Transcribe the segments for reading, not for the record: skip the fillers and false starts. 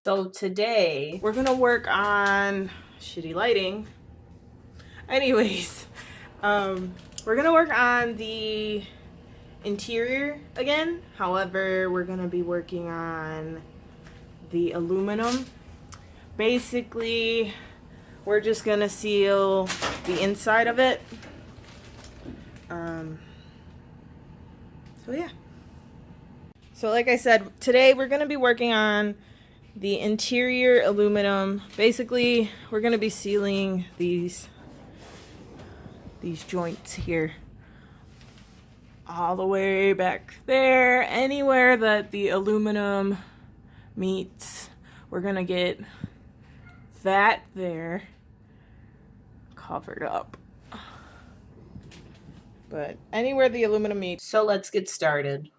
So today we're gonna work on shitty lighting. Anyways, we're gonna work on the interior again. However, we're gonna be working on the aluminum. Basically, we're just gonna seal the inside of it. So yeah. So like I said, today we're gonna be working on the interior aluminum. Basically, we're gonna be sealing these joints here all the way back there. Anywhere that the aluminum meets, we're gonna get that there covered up. But anywhere the aluminum meets. So let's get started.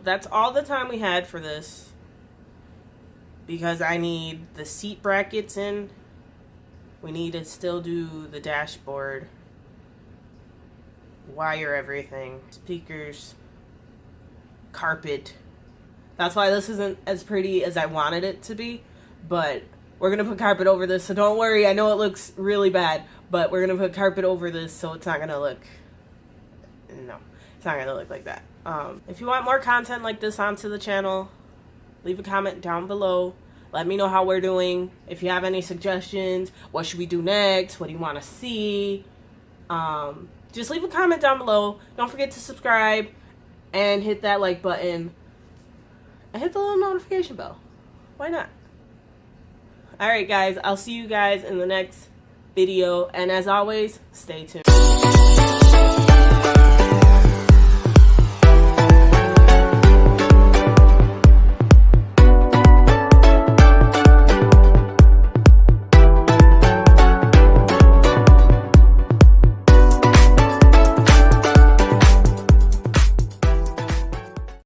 that's all the time we had for this, because I need the seat brackets in. We need to still do the dashboard, wire everything, speakers, carpet. That's why this isn't as pretty as I wanted it to be, but we're gonna put carpet over this, so don't worry. I know it looks really bad, but we're gonna put carpet over this, so it's not gonna look, no, it's not gonna look like that. If you want more content like this onto the channel, leave a comment down below. Let me know how we're doing. If you have any suggestions, what should we do next? What do you want to see? Just leave a comment down below. Don't forget to subscribe and hit that like button and hit the little notification bell. Why not? Alright guys, I'll see you guys in the next video, and as always, stay tuned.